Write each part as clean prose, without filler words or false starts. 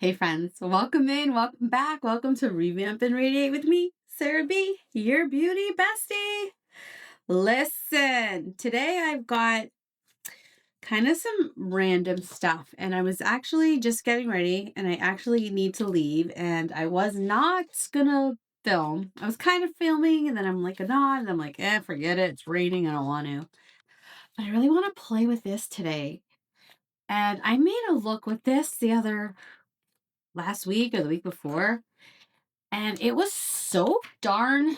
Hey friends, welcome in, welcome back, welcome to Revamp and Radiate with me, Sarah B, your beauty bestie. Listen, today I've got kind of some random stuff and I was actually just getting ready and I actually need to leave and I was not gonna film. I was kind of filming and then I'm like, not, and I'm like, forget it, it's raining, I don't want to. But I really want to play with this today. And I made a look with this last week or the week before. And it was so darn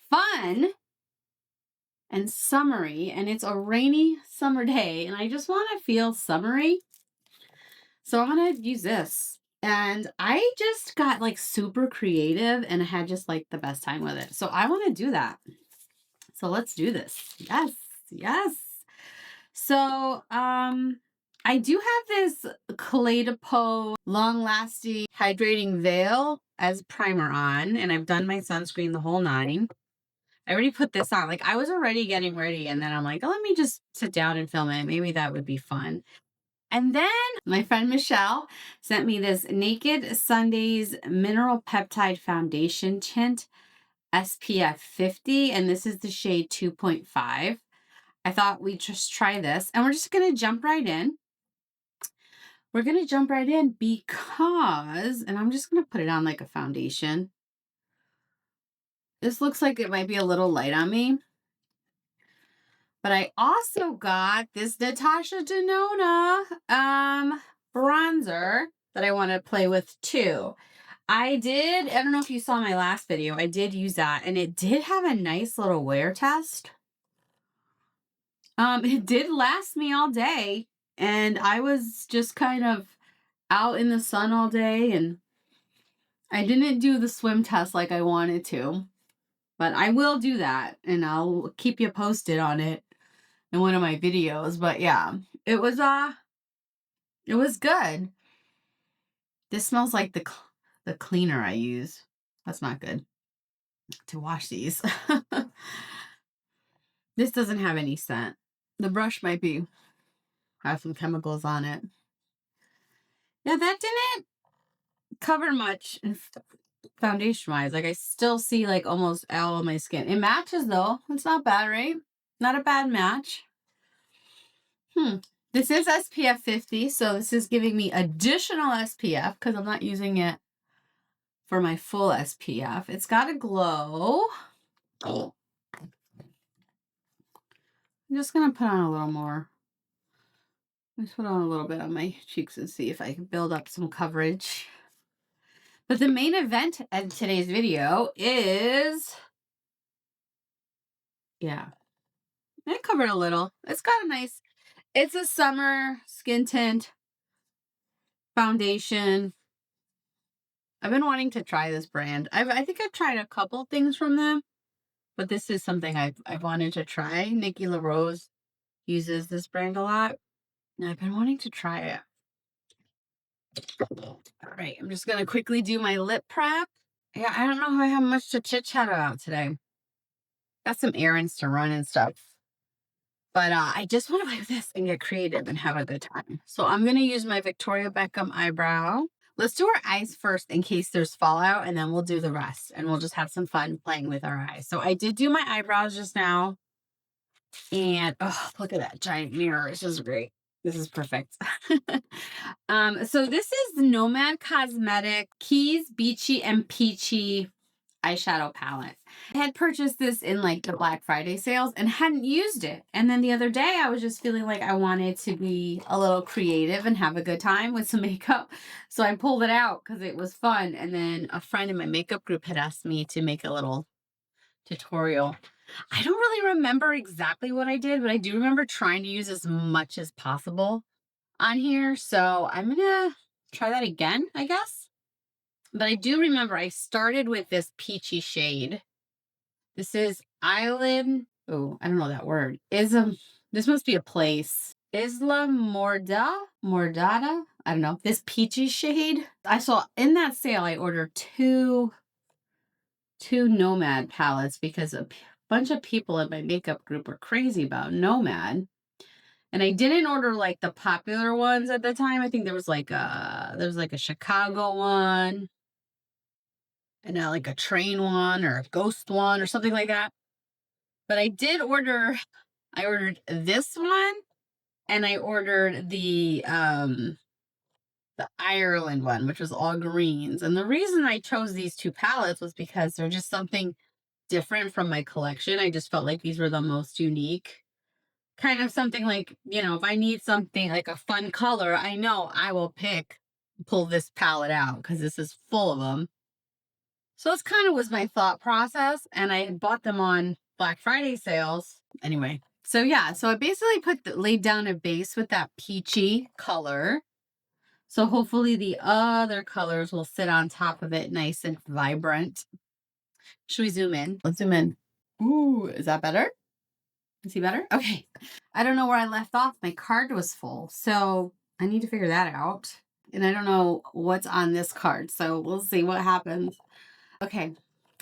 fun and summery. And it's a rainy summer day. And I just want to feel summery. So I'm going to use this. And I just got like super creative and I had just like the best time with it. So I want to do that. So let's do this. Yes. Yes. So, I do have this Peau long-lasting hydrating veil as primer on, and I've done my sunscreen the whole nine. I already put this on. Like, I was already getting ready, and then I'm like, oh, let me just sit down and film it. Maybe that would be fun. And then my friend Michelle sent me this Naked Sundays Mineral Peptide Foundation Tint SPF 50, and this is the shade 2.5. I thought we'd just try this, and we're just going to jump right in. We're going to jump right in because, and I'm just going to put it on like a foundation. This looks like it might be a little light on me. But I also got this Natasha Denona bronzer that I want to play with too. I don't know if you saw my last video, I did use that, and it did have a nice little wear test. It did last me all day, and I was just kind of out in the sun all day, and I didn't do the swim test like I wanted to, but I will do that, and I'll keep you posted on it in one of my videos. But yeah, it was good. This smells like the cleaner I use. That's not good to wash these. This doesn't have any scent. The brush might have some chemicals on it. Yeah, that didn't cover much foundation wise. Like, I still see like almost all of my skin. It matches though. It's not bad, right? Not a bad match. This is SPF 50, so this is giving me additional SPF because I'm not using it for my full SPF. It's got a glow. I'm just gonna put on a little more. Let's put on a little bit on my cheeks and see if I can build up some coverage. But the main event of today's video is, yeah, I covered a little. It's got a nice, it's a summer skin tint foundation. I've been wanting to try this brand. I think I've tried a couple things from them, but this is something I've wanted to try. Nikki LaRose uses this brand a lot, and I've been wanting to try it. All right, I'm just gonna quickly do my lip prep. Yeah, I don't know if I have much to chit chat about today. Got some errands to run and stuff. But I just want to play with this and get creative and have a good time. So I'm going to use my Victoria Beckham eyebrow. Let's do our eyes first in case there's fallout, and then we'll do the rest. And we'll just have some fun playing with our eyes. So I did do my eyebrows just now. And, oh, look at that giant mirror. It's just great. This is perfect. So this is the Nomad Cosmetic Keys, Beachy, and Peachy eyeshadow palette. I had purchased this in like the Black Friday sales and hadn't used it. And then the other day I was just feeling like I wanted to be a little creative and have a good time with some makeup. So I pulled it out because it was fun. And then a friend in my makeup group had asked me to make a little tutorial. I don't really remember exactly what I did, but I do remember trying to use as much as possible on here. So I'm gonna try that again, I guess. But I do remember I started with this peachy shade. This is Island. Oh, I don't know that word. This must be a place. Isla Mordada. I don't know. This peachy shade. I saw in that sale. I ordered two Nomad palettes because a bunch of people in my makeup group were crazy about Nomad. And I didn't order like the popular ones at the time. I think there was like a Chicago one and like a train one or a ghost one or something like that. But I ordered this one, and I ordered the Ireland one, which was all greens. And the reason I chose these two palettes was because they're just something different from my collection. I just felt like these were the most unique. Kind of something like, you know, if I need something like a fun color, I know I will pull this palette out because this is full of them. So that's kind of was my thought process. And I had bought them on Black Friday sales. Anyway, so yeah, so I basically laid down a base with that peachy color. So hopefully the other colors will sit on top of it nice and vibrant. Should we zoom in? Let's zoom in. Ooh, is that better? Is he better? Okay. I don't know where I left off. My card was full, so I need to figure that out. And I don't know what's on this card, so we'll see what happens. Okay.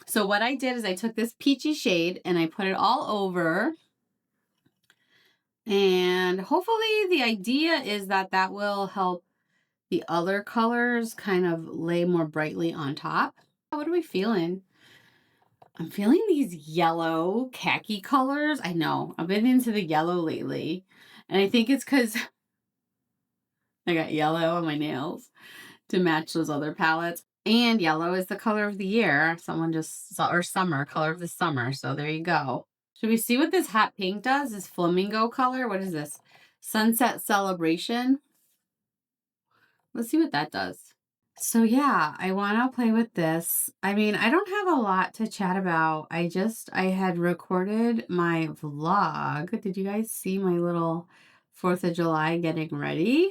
So what I did is I took this peachy shade and I put it all over. And hopefully the idea is that that will help the other colors kind of lay more brightly on top. What are we feeling? I'm feeling these yellow khaki colors. I know, I've been into the yellow lately. And I think it's because I got yellow on my nails to match those other palettes. And yellow is the color of the year. Someone just saw, or summer, color of the summer. So there you go. Should we see what this hot pink does? This flamingo color. What is this? Sunset Celebration. Let's see what that does. So yeah, I want to play with this. I mean, I don't have a lot to chat about. I had recorded my vlog. Did you guys see my little 4th of July getting ready?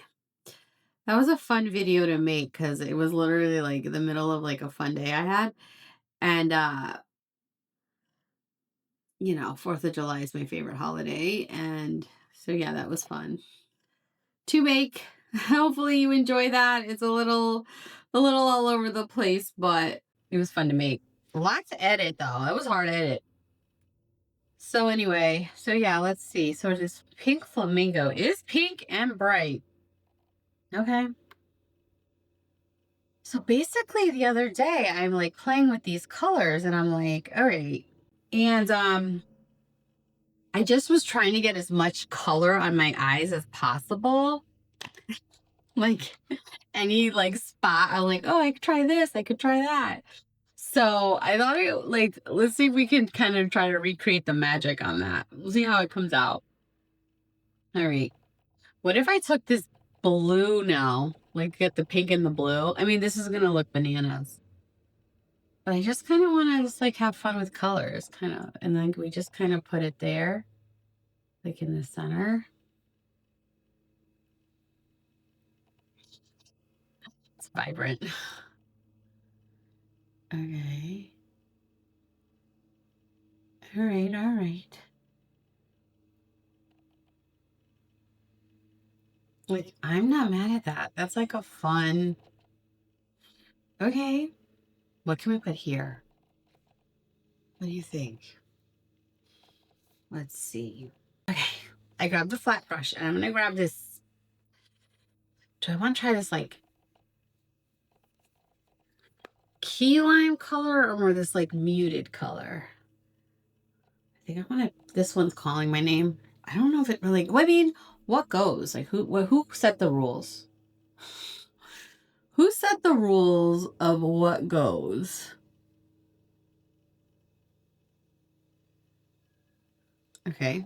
That was a fun video to make because it was literally like the middle of like a fun day I had. And, you know, 4th of July is my favorite holiday. And so yeah, that was fun to make. Hopefully you enjoy that. It's a little all over the place, but it was fun to make. A lot to edit though. It was hard to edit. So anyway, so yeah, let's see. So this pink flamingo is pink and bright. Okay. So basically the other day I'm like playing with these colors and I'm like, all right. And I just was trying to get as much color on my eyes as possible. Like any like spot, I'm like, oh, I could try this, I could try that. So I thought like, let's see if we can kind of try to recreate the magic on that. We'll see how it comes out. All right. What if I took this blue now? Like get the pink and the blue. I mean, this is going to look bananas. But I just kind of want to just like have fun with colors kind of. And then we just kind of put it there. Like in the center. It's vibrant. Okay. All right, all right. Like, I'm not mad at that. That's like a fun... Okay. What can we put here? What do you think? Let's see. Okay. I grabbed the flat brush and I'm going to grab this. Do I want to try this like key lime color or more this like muted color? I think I want to... This one's calling my name. I don't know if it really... Well, I mean, what goes? Like, who set the rules? Who set the rules of what goes? Okay.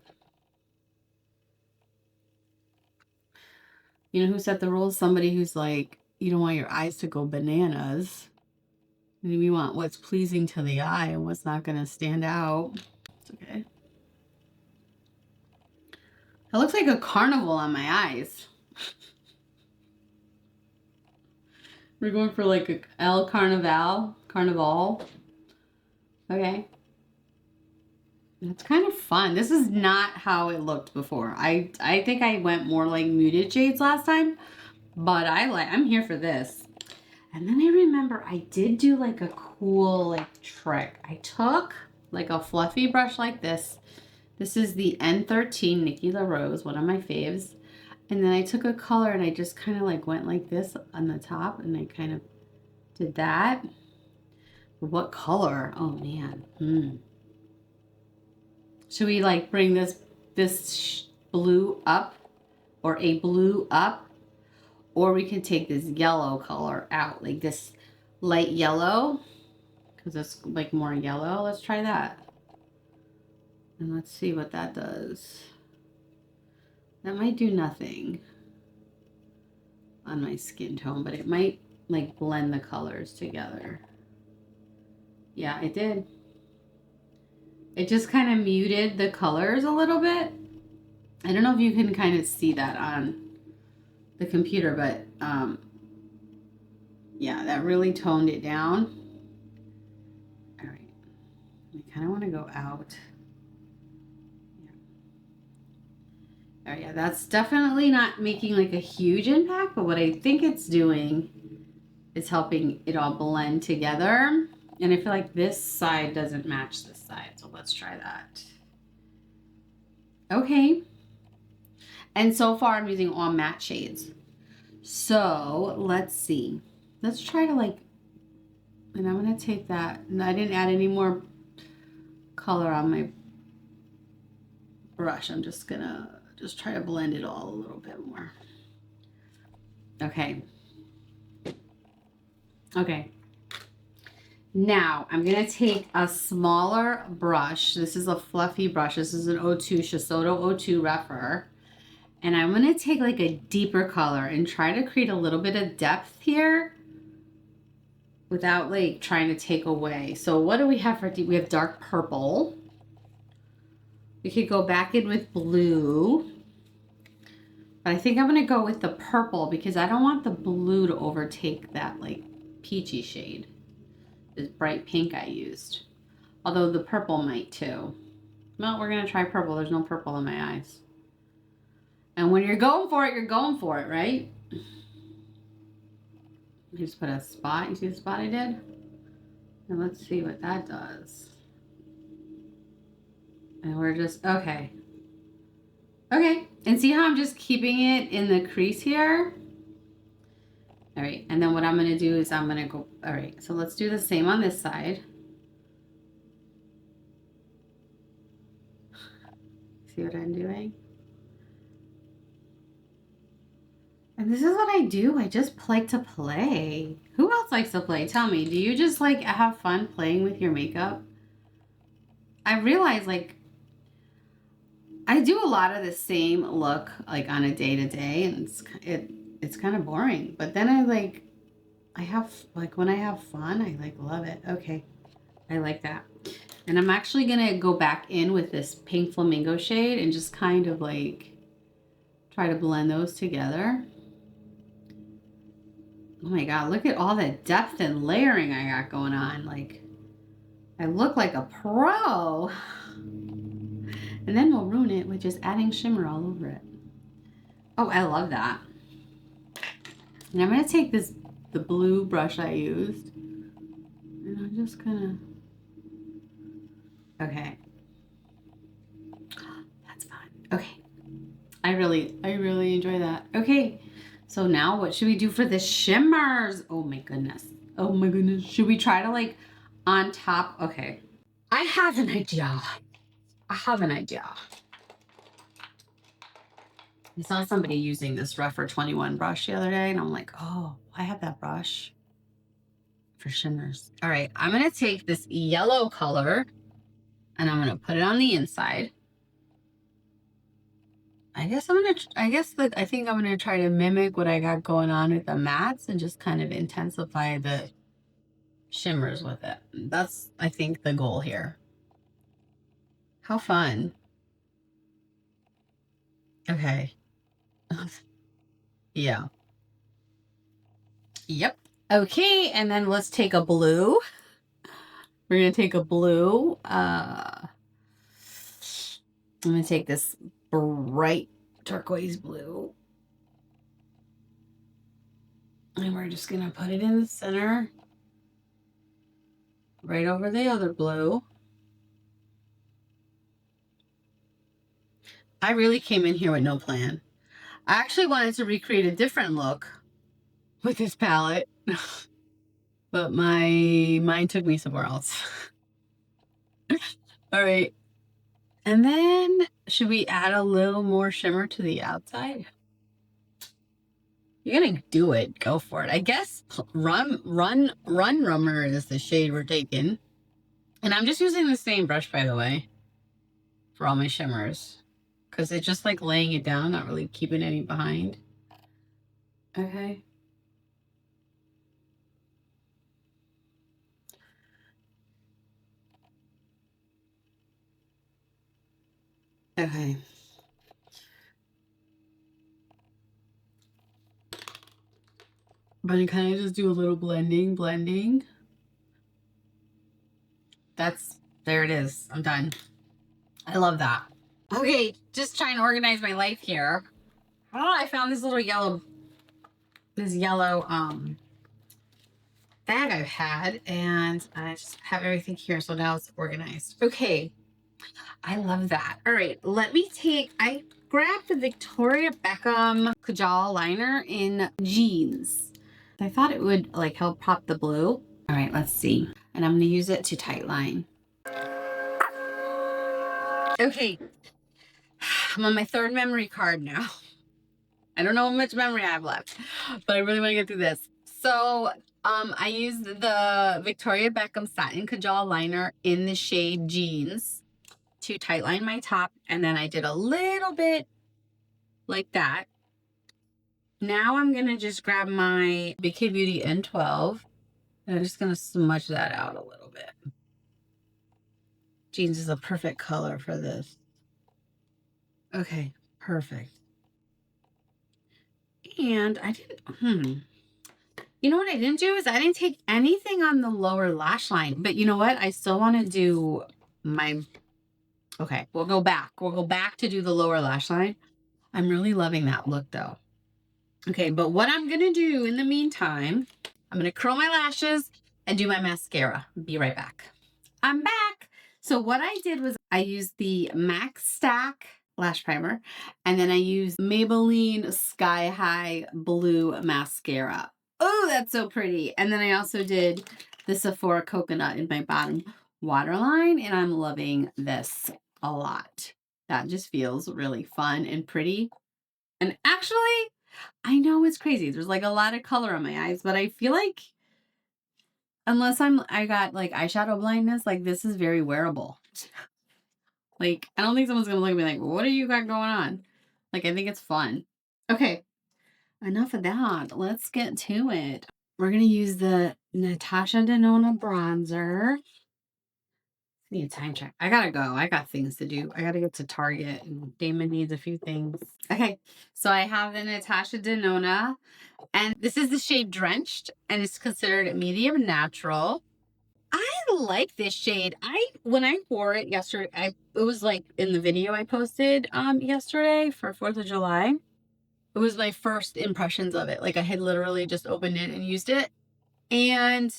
You know who set the rules? Somebody who's like, you don't want your eyes to go bananas. We want what's pleasing to the eye and what's not going to stand out. It's okay. It looks like a carnival on my eyes. We're going for like a El Carnival. Okay. It's kind of fun. This is not how it looked before. I think I went more like muted shades last time, but I'm here for this. And then I remember I did do like a cool like trick. I took like a fluffy brush like this This is the N13 Nikki LaRose, one of my faves. And then I took a color and I just kind of like went like this on the top and I kind of did that. What color? Oh man. Should we like bring this blue up or a blue up? Or we can take this yellow color out, like this light yellow, because it's like more yellow. Let's try that. And let's see what that does. That might do nothing on my skin tone, but it might like blend the colors together. Yeah, it did. It just kind of muted the colors a little bit. I don't know if you can kind of see that on the computer, but yeah, that really toned it down. All right, I kind of want to go out. Yeah. All right, yeah, that's definitely not making like a huge impact, but what I think it's doing is helping it all blend together. And I feel like this side doesn't match this side, so let's try that. Okay. And so far I'm using all matte shades. So let's see. Let's try to like, and I'm gonna take that, and I didn't add any more color on my brush. I'm just gonna try to blend it all a little bit more. Okay. Okay. Now I'm gonna take a smaller brush. This is a fluffy brush. This is an 02 Shiseido 02 Repher. And I'm gonna take like a deeper color and try to create a little bit of depth here without like trying to take away. So what do we have for deep? We have dark purple. We could go back in with blue. But I think I'm gonna go with the purple because I don't want the blue to overtake that like peachy shade. This bright pink I used. Although the purple might too. Well, we're gonna try purple. There's no purple in my eyes. And when you're going for it, you're going for it, right? I just put a spot. You see the spot I did? And let's see what that does. And we're just, okay. Okay, and see how I'm just keeping it in the crease here? All right, and then what I'm gonna do is I'm gonna go, all right, so let's do the same on this side. See what I'm doing? And this is what I do. I just like to play. Who else likes to play? Tell me, do you just like have fun playing with your makeup? I realize like I do a lot of the same look like on a day-to-day and it's kind of boring. But then I have like when I have fun, I like love it. Okay. I like that. And I'm actually gonna go back in with this pink flamingo shade and just kind of like try to blend those together. Oh my God, look at all the depth and layering I got going on. Like, I look like a pro. And then we'll ruin it with just adding shimmer all over it. Oh, I love that. And I'm gonna take the blue brush I used, and I'm just gonna, okay. That's fun. Okay. I really enjoy that. Okay. So now what should we do for the shimmers? Oh my goodness. Oh my goodness. Should we try to like on top? Okay. I have an idea. I saw somebody using this Repher 21 brush the other day and I'm like, oh, I have that brush for shimmers. All right. I'm going to take this yellow color and I'm going to put it on the inside. I think I'm gonna try to mimic what I got going on with the mattes and just kind of intensify the shimmers with it. That's, I think, the goal here. How fun. Okay. Yeah. Yep. Okay, and then let's take a blue. We're gonna take a blue. I'm gonna take this bright turquoise blue. And we're just gonna put it in the center, right over the other blue. I really came in here with no plan. I actually wanted to recreate a different look with this palette, but my mind took me somewhere else. All right. And then should we add a little more shimmer to the outside? You're gonna do it. Go for it. I guess Rummer is the shade we're taking. And I'm just using the same brush, by the way, for all my shimmers. Because it's just like laying it down, not really keeping any behind. Okay. Okay. But I kind of just do a little blending. There it is. I'm done. I love that. Okay, just trying to organize my life here. Oh, I found this little yellow bag I've had, and I just have everything here, so now it's organized. Okay, I love that. All right, I grabbed the Victoria Beckham Kajal liner in jeans. I thought it would like help pop the blue. All right, let's see. And I'm gonna use it to tight line. Okay, I'm on my third memory card now. I don't know how much memory I have left, but I really want to get through this. So I used the Victoria Beckham Satin Kajal liner in the shade Jeans to tight line my top, and then I did a little bit like that. Now I'm going to just grab my Beachy Beauty N12, and I'm just going to smudge that out a little bit. Jeans is a perfect color for this. Okay, perfect. And I didn't, you know what I didn't do is I didn't take anything on the lower lash line. But you know what? I still want to do my... Okay, we'll go back. We'll go back to do the lower lash line. I'm really loving that look, though. Okay, but what I'm going to do in the meantime, I'm going to curl my lashes and do my mascara. Be right back. I'm back. So what I did was I used the MAC Stack lash primer, and then I used Maybelline Sky High Blue Mascara. Oh, that's so pretty. And then I also did the Sephora Coconut in my bottom waterline, and I'm loving this a lot. That just feels really fun and pretty. And actually, I know it's crazy. There's like a lot of color on my eyes, but I feel like unless I got like eyeshadow blindness, like this is very wearable. Like, I don't think someone's gonna look at me like, what do you got going on? Like, I think it's fun. Okay, enough of that. Let's get to it. We're gonna use the Natasha Denona bronzer. I need a time check. I gotta go. I got things to do. I gotta get to Target, and Damon needs a few things. Okay, so I have the Natasha Denona, and this is the shade Drenched, and it's considered medium natural. I like this shade. When I wore it yesterday, it was like in the video I posted yesterday for 4th of July. It was my first impressions of it. Like I had literally just opened it and used it. And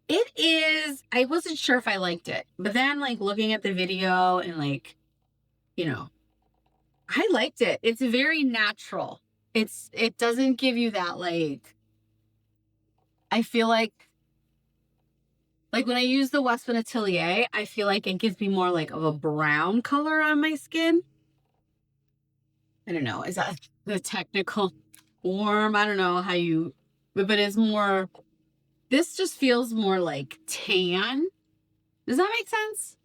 I wasn't sure if I liked it. But then like looking at the video and like, you know, I liked it. It's very natural. It doesn't give you that like, I feel like when I use the Westman Atelier, I feel like it gives me more like of a brown color on my skin. I don't know. Is that the technical form? I don't know how you, but it's more, this just feels more like tan. Does that make sense?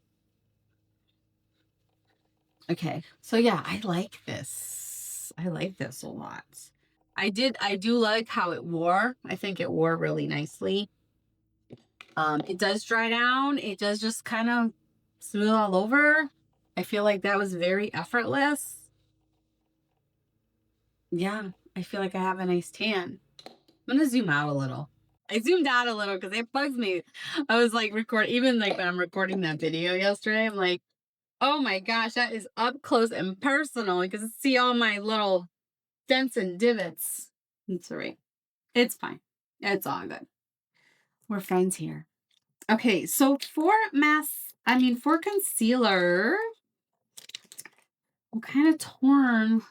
Okay. So yeah, I like this. I like this a lot. I do like how it wore. I think it wore really nicely. It does dry down. It does just kind of smooth all over. I feel like that was very effortless. Yeah, I feel like I have a nice tan. I'm gonna zoom out a little. I zoomed out a little because it bugs me. I was like even like when I'm recording that video yesterday, I'm like, oh my gosh, that is up close and personal. You can see all my little dents and divots. It's all right. It's fine. It's all good. We're friends here. Okay, so for concealer, I'm kind of torn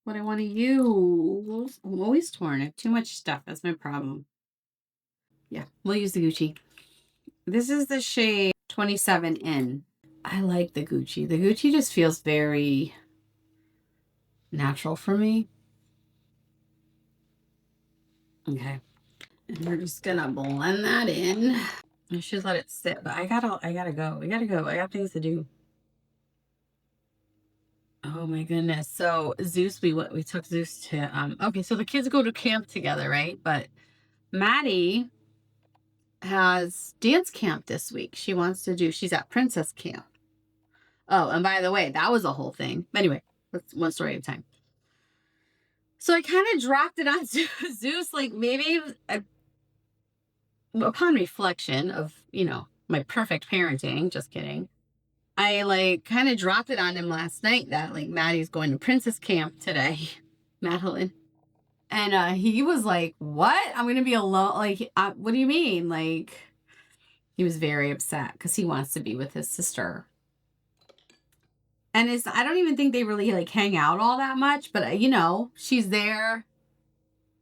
what I want to use. I'm always torn. I have too much stuff. That's my problem. Yeah, we'll use the Gucci. This is the shade 27 in. I like the Gucci. The Gucci just feels very natural for me. Okay. And we're just gonna blend that in. I should let it sit, but I gotta go. We gotta go. I got things to do. Oh my goodness. So Zeus, we took Zeus to okay, so the kids go to camp together, right? But Maddie has dance camp this week. She's at princess camp. Oh, and by the way, that was a whole thing. Anyway, that's one story at a time. So I kind of dropped it on Zeus, like maybe upon reflection of, you know, my perfect parenting, just kidding. I like kind of dropped it on him last night that like Maddie's going to princess camp today, Madeline. And he was like, what? I'm going to be alone. Like, what do you mean? Like, he was very upset because he wants to be with his sister. And I don't even think they really like hang out all that much, but you know, she's there,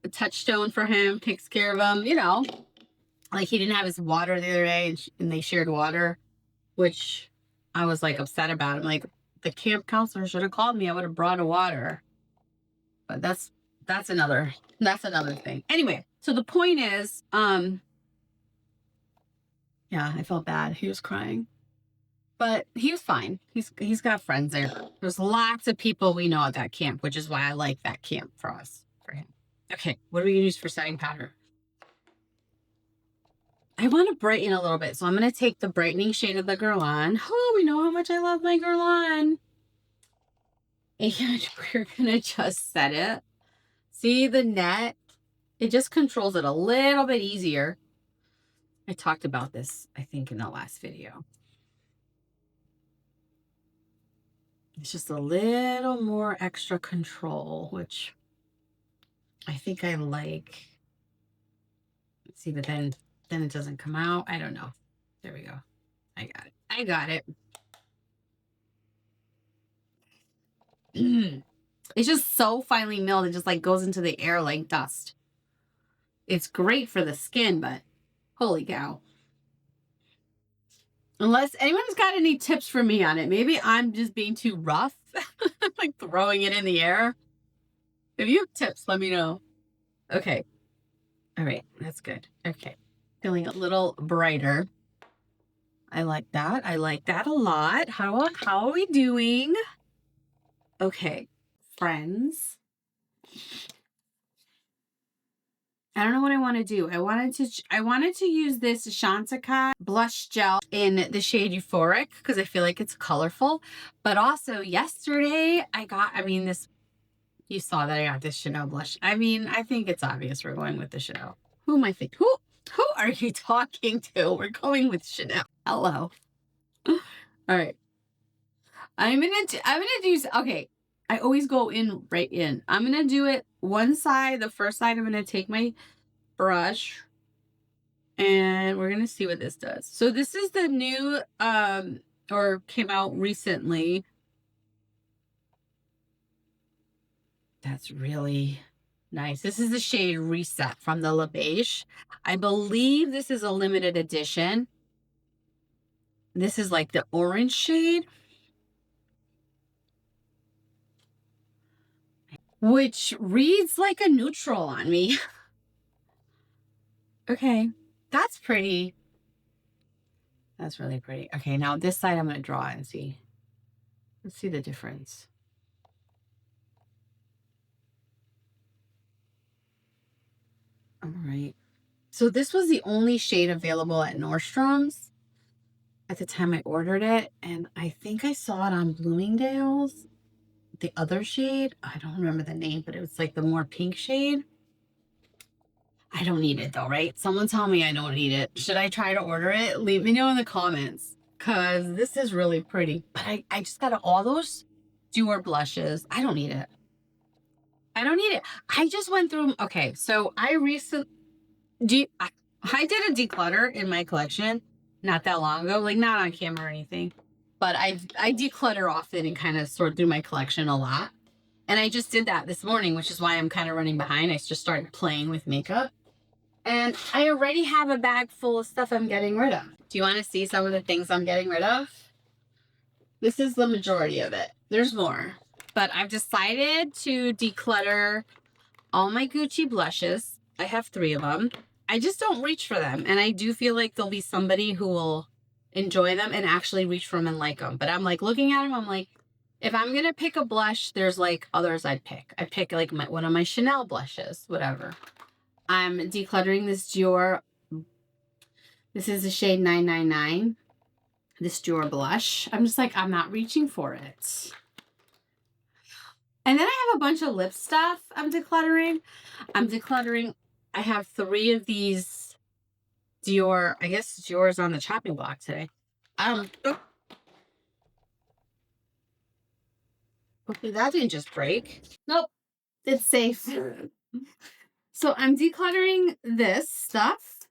a touchstone for him, takes care of him, you know, like he didn't have his water the other day and they shared water, which I was like upset about. I'm like, the camp counselor should have called me. I would have brought a water, but that's another thing. Anyway, so the point is, yeah, I felt bad. He was crying. But he was fine. He's got friends there. There's lots of people we know at that camp, which is why I like that camp for him. Okay, what are we gonna use for setting powder? I want to brighten a little bit, so I'm gonna take the brightening shade of the Guerlain. Oh, we know how much I love my Guerlain. And we're gonna just set it. See the net? It just controls it a little bit easier. I talked about this, I think, in the last video. It's just a little more extra control, which I think I like. Let's see, but then it doesn't come out. I don't know. There we go. I got it. It's just so finely milled. It just like goes into the air like dust. It's great for the skin, but holy cow. Unless anyone's got any tips for me on it. Maybe I'm just being too rough, like throwing it in the air. If you have tips, let me know. Okay. All right. That's good. Okay. Feeling a little brighter. I like that. I like that a lot. How are we doing? Okay. Friends. I don't know what I want to do. I wanted to use this Chantecaille blush gel in the shade Euphoric because I feel like it's colorful. But also yesterday you saw that I got this Chanel blush. I mean, I think it's obvious we're going with the Chanel. Who am I thinking? Who are you talking to? We're going with Chanel. Hello. All right. I'm gonna do, okay. I always go in right in. I'm gonna do it one side. The first side, I'm gonna take my brush and we're gonna see what this does. So this is the new or came out recently. That's really nice. This is the shade Reset from the La Beige. I believe this is a limited edition. This is like the orange shade, which reads like a neutral on me. Okay, that's pretty. That's really pretty. Okay, now this side I'm going to draw and see. Let's see the difference. All right. So this was the only shade available at Nordstrom's at the time I ordered it. And I think I saw it on Bloomingdale's. The other shade, I don't remember the name, but it was like the more pink shade. I don't need it though, right? Someone tell me I don't need it. Should I try to order it? Leave me know in the comments because this is really pretty. But I just got all those Dior blushes. I don't need it. I don't need it. I just went through. Okay, so I did a declutter in my collection not that long ago, like not on camera or anything. but I declutter often and kind of sort through my collection a lot. And I just did that this morning, which is why I'm kind of running behind. I just started playing with makeup. And I already have a bag full of stuff I'm getting rid of. Do you want to see some of the things I'm getting rid of? This is the majority of it. There's more. But I've decided to declutter all my Gucci blushes. I have 3 of them. I just don't reach for them. And I do feel like there'll be somebody who will enjoy them and actually reach for them and like them. But I'm like looking at them, I'm like, if I'm going to pick a blush, there's like others I'd pick. I'd pick like one of my Chanel blushes, whatever. I'm decluttering this Dior. This is the shade 999. This Dior blush. I'm just like, I'm not reaching for it. And then I have a bunch of lip stuff I'm decluttering. I have 3 of these Dior. I guess Dior's on the chopping block today. Hopefully that didn't just break. Nope, it's safe. So I'm decluttering this stuff.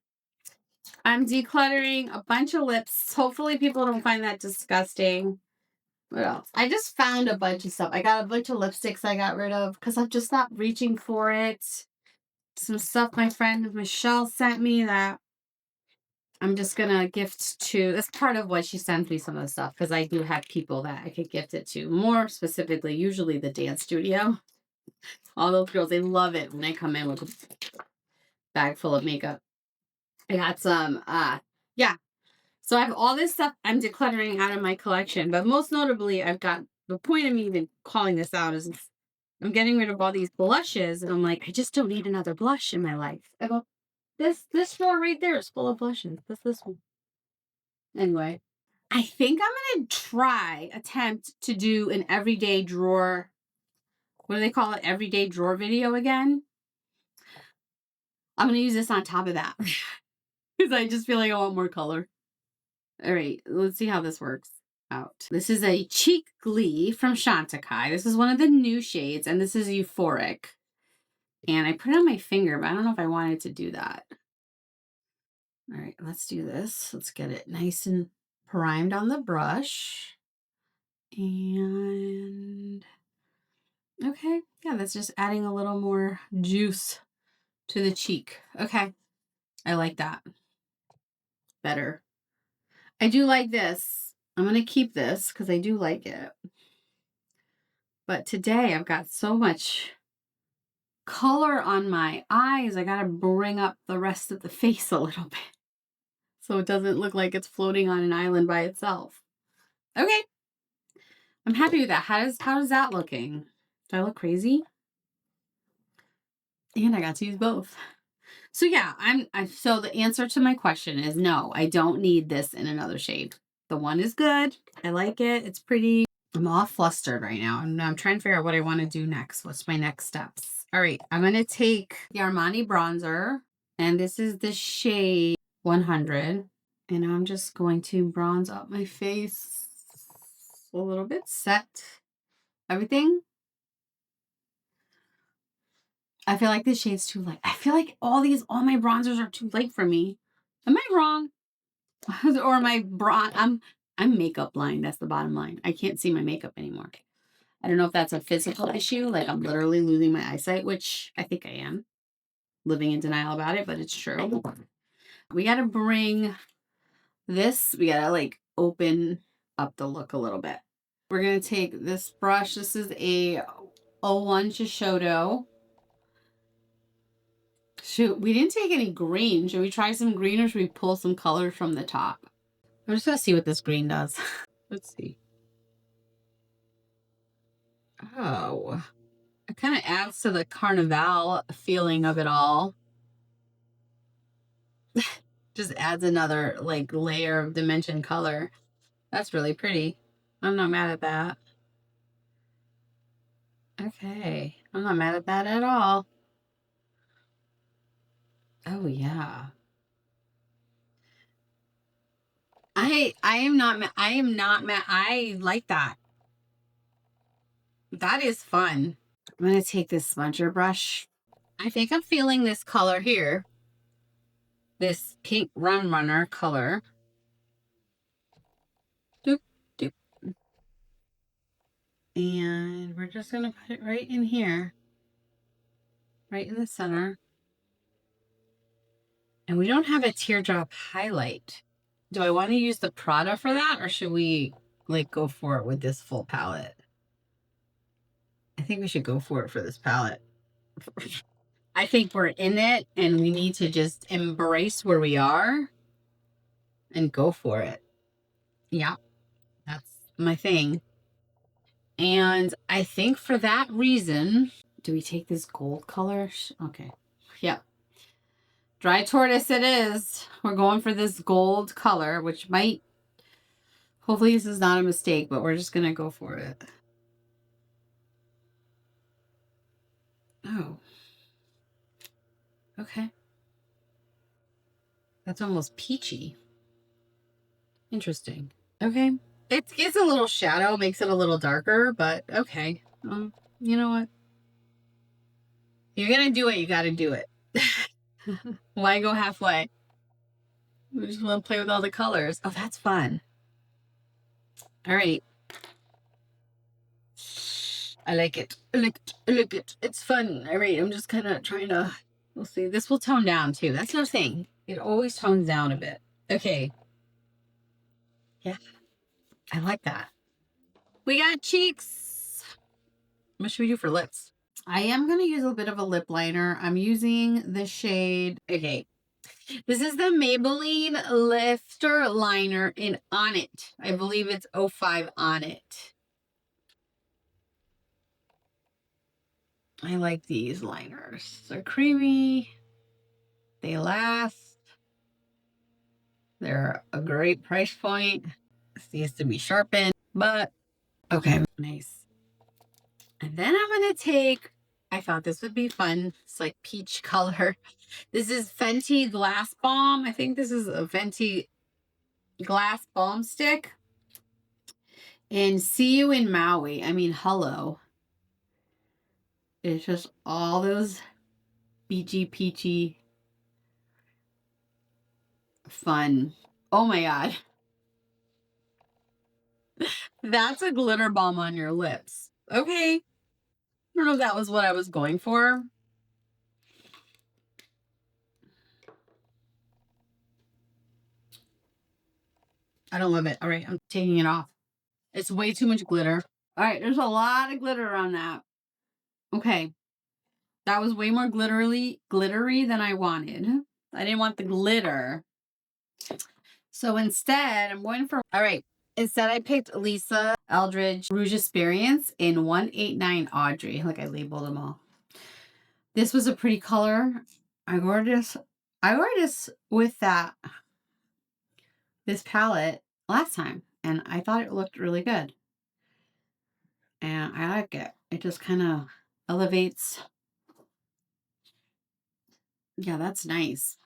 I'm decluttering a bunch of lips. Hopefully people don't find that disgusting. What else? I just found a bunch of stuff. I got a bunch of lipsticks I got rid of because I'm just not reaching for it. Some stuff my friend Michelle sent me that I'm just going to gift to. That's part of what she sends me, some of the stuff, because I do have people that I could gift it to. More specifically, usually the dance studio. All those girls, they love it when they come in with a bag full of makeup. I got some, yeah. So I have all this stuff I'm decluttering out of my collection, but most notably, I've got, the point of me even calling this out is I'm getting rid of all these blushes, and I'm like, I just don't need another blush in my life. I go, this drawer right there is full of blushes. That's this one. Anyway, I think I'm gonna attempt to do an everyday drawer. What do they call it? Everyday drawer video again. I'm gonna use this on top of that because I just feel like I want more color. All right, let's see how this works out. This is a Cheek Glee from Chantecaille. This is one of the new shades, and this is Euphoric. And I put it on my finger, but I don't know if I wanted to do that. All right, let's do this. Let's get it nice and primed on the brush. And okay, yeah, that's just adding a little more juice to the cheek. Okay, I like that better. I do like this. I'm going to keep this because I do like it. But today I've got so much color on my eyes. I got to bring up the rest of the face a little bit so it doesn't look like it's floating on an island by itself. Okay. I'm happy with that. How's that looking? Do I look crazy? And I got to use both. So yeah, so the answer to my question is no, I don't need this in another shade. The one is good. I like it. It's pretty. I'm all flustered right now. I'm trying to figure out what I want to do next. What's my next steps? All right, I'm going to take the Armani bronzer, and this is the shade 100. And I'm just going to bronze up my face a little bit, set everything. I feel like this shade's too light. I feel like all my bronzers are too light for me. Am I wrong? Or my I'm makeup blind. That's the bottom line. I can't see my makeup anymore. I don't know if that's a physical issue. Like I'm literally losing my eyesight, which I think I am. Living in denial about it, but it's true. We got to bring this. We got to like open up the look a little bit. We're going to take this brush. This is a 01 Giorgio. Shoot, we didn't take any green. Should we try some green or should we pull some color from the top? I'm just going to see what this green does. Let's see. Oh, it kind of adds to the carnival feeling of it all. Just adds another like layer of dimension color. That's really pretty. I'm not mad at that. Okay, I'm not mad at that at all. Oh yeah. I am not mad. I am not mad. I like that. That is fun. I'm going to take this smudger brush. I think I'm feeling this color here. This pink Rum Runner color. Doop, doop, And we're just going to put it right in here. Right in the center. And we don't have a teardrop highlight. Do I want to use the Prada for that, or should we like go for it with this full palette? I think we should go for it for this palette. I think we're in it and we need to just embrace where we are and go for it. Yeah, that's my thing. And I think for that reason, do we take this gold color? Okay. Yep. Dry tortoise it is. We're going for this gold color, which might, hopefully this is not a mistake, but we're just going to go for it. Oh. Okay. That's almost peachy. Interesting. Okay. It gives a little shadow, makes it a little darker, but okay. You know what? You're going to do it, you got to do it. Why go halfway? We just want to play with all the colors. Oh, that's fun. All right. I like it. I like it. I like it. It's fun. All right. I'm just kind of trying to, we'll see. This will tone down too. That's no thing. It always tones down a bit. Okay. Yeah. I like that. We got cheeks. What should we do for lips? I am going to use a bit of a lip liner. I'm using the shade. Okay. This is the Maybelline Lifter Liner in On It. I believe it's 05 On It. I like these liners. They're creamy. They last. They're a great price point. This needs to be sharpened, but okay, nice. And then I'm going to take, I thought this would be fun. It's like peach color. This is Fenty Glass Balm. I think this is a Fenty Glass Balm Stick. And See You in Maui. I mean, hello. It's just all those beachy, peachy, fun. Oh my God. That's a glitter balm on your lips. Okay. I don't know if that was what I was going for. I don't love it. All right, I'm taking it off. It's way too much glitter. All right, there's a lot of glitter on that. Okay. That was way more glittery than I wanted. I didn't want the glitter. So instead, I'm going for, all right. Instead, I picked Lisa Eldridge Rouge Experience in 189 Audrey. Like I labeled them all. This was a pretty color. I wore this with this palette last time, and I thought it looked really good. And I like it. It just kind of elevates. Yeah, that's nice.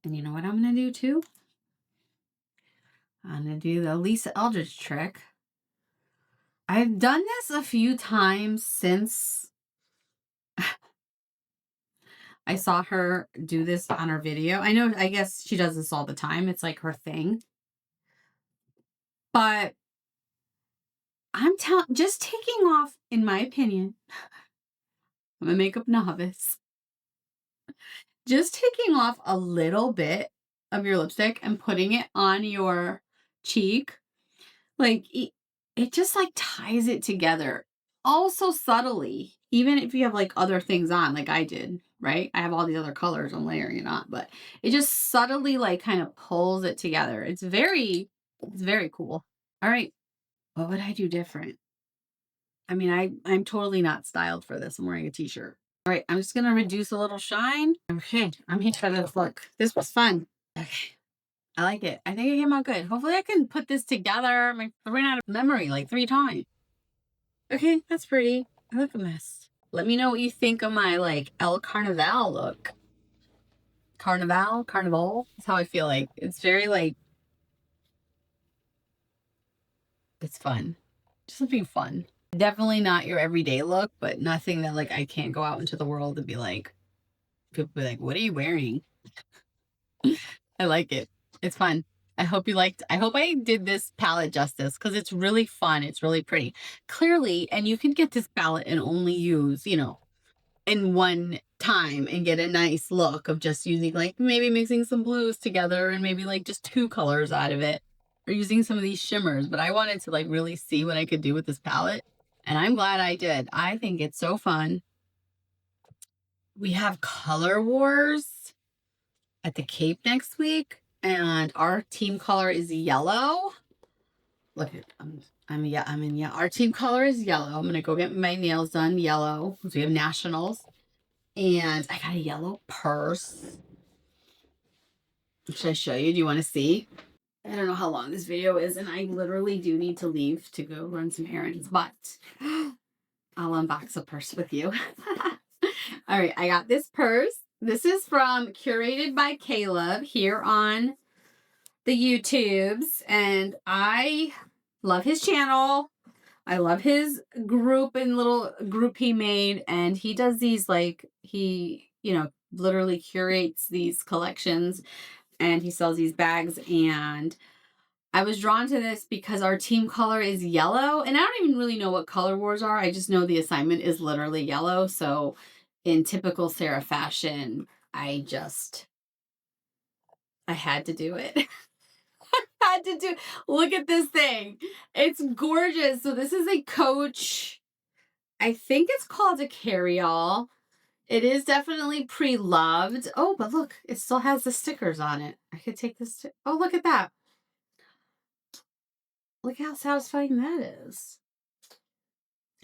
And you know what I'm going to do too? I'm going to do the Lisa Eldridge trick. I've done this a few times since I saw her do this on her video. I guess she does this all the time. It's like her thing. But I'm just taking off, in my opinion, I'm a makeup novice. Just taking off a little bit of your lipstick and putting it on your cheek, like it just like ties it together. Also subtly, even if you have like other things on, like I did, right? I have all these other colors I'm layering it on, but it just subtly like kind of pulls it together. It's very cool. All right. What would I do different? I mean, I'm totally not styled for this. I'm wearing a t-shirt. All right, I'm just going to reduce a little shine. Okay, I'm here for this look. This was fun. Okay, I like it. I think it came out good. Hopefully I can put this together. I ran out of memory like 3 times. Okay, that's pretty. I look a mess. Let me know what you think of my like El Carnival look. Carnival. That's how I feel like. It's very like, it's fun. Just something fun. Definitely not your everyday look, but nothing that like I can't go out into the world and be like, people be like, what are you wearing? I like it. It's fun. I hope you liked, I hope I did this palette justice because it's really fun. It's really pretty. Clearly, and you can get this palette and only use, you know, in one time and get a nice look of just using like maybe mixing some blues together and maybe like just two colors out of it or using some of these shimmers. But I wanted to like really see what I could do with this palette. And I'm glad I did. I think it's so fun. We have Color Wars at the Cape next week. And our team color is yellow. Look at I'm in yeah. Our team color is yellow. I'm gonna go get my nails done yellow because we have nationals. And I got a yellow purse. Should I show you? Do you want to see? I don't know how long this video is, and I literally do need to leave to go run some errands, but I'll unbox a purse with you. All right, I got this purse. This is from Curated by Caleb here on the YouTubes, and I love his channel. I love his group and little group he made, and he does these like he, you know, literally curates these collections and he sells these bags. And I was drawn to this because our team color is yellow, and I don't even really know what color wars are. I just know the assignment is literally yellow. So in typical Sarah fashion, I had to do it. Had to do. Look at this thing. It's gorgeous. So this is a Coach. I think it's called a carry-all. It is definitely pre-loved. Oh, but look, it still has the stickers on it. I could take this. Oh, look at that. Look how satisfying that is.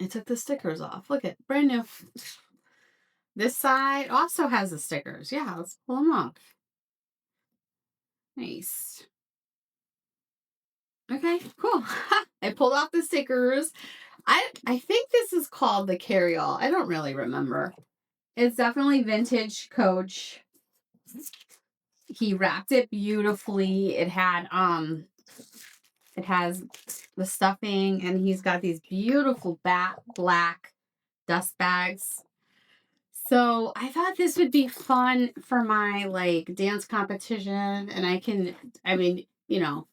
I took the stickers off. Look at brand new. This side also has the stickers. Yeah, let's pull them off. Nice. Okay, cool. I pulled off the stickers. I think this is called the carry-all. I don't really remember. It's definitely vintage Coach. He wrapped it beautifully. It has the stuffing, and he's got these beautiful black dust bags. So I thought this would be fun for my like dance competition, and I mean, you know,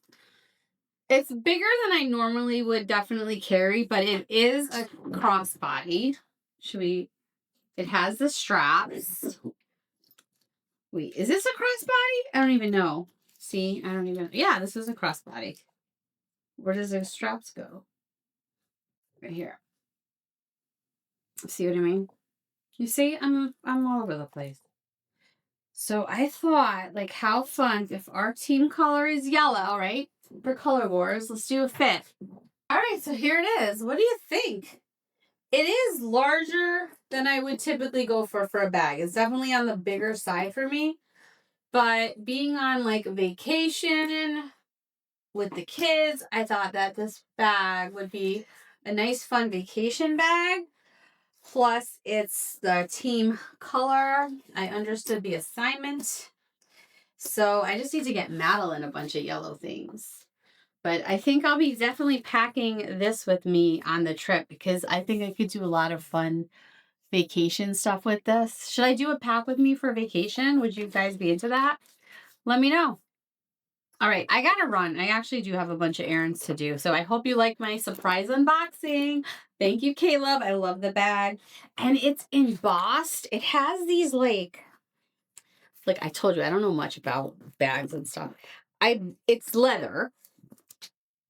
it's bigger than I normally would definitely carry, but it is a crossbody. It has the straps. Wait, is this a crossbody? I don't even know. See, yeah, this is a crossbody. Where does the straps go? Right here. See what I mean? You see, I'm all over the place. So I thought, like, how fun if our team color is yellow, right? For Color Wars, let's do a fit. All right, so here it is. What do you think? It is larger than I would typically go for a bag. It's definitely on the bigger side for me. But being on like vacation with the kids, I thought that this bag would be a nice fun vacation bag. Plus, it's the team color. I understood the assignment. So I just need to get Madeline a bunch of yellow things. But I think I'll be definitely packing this with me on the trip because I think I could do a lot of fun vacation stuff with this. Should I do a pack with me for vacation? Would you guys be into that? Let me know. All right, I gotta run. I actually do have a bunch of errands to do. So I hope you like my surprise unboxing. Thank you, Caleb. I love the bag. And it's embossed. It has these like I told you, I don't know much about bags and stuff. It's leather.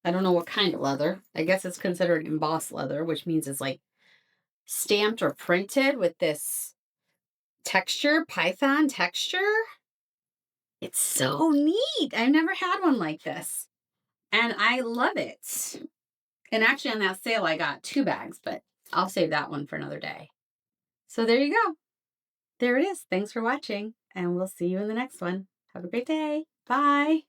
I don't know what kind of leather. I guess it's considered embossed leather, which means it's like stamped or printed with this texture, python texture. It's so neat. I've never had one like this. And I love it. And actually on that sale, I got 2 bags, but I'll save that one for another day. So there you go. There it is. Thanks for watching, and we'll see you in the next one. Have a great day. Bye.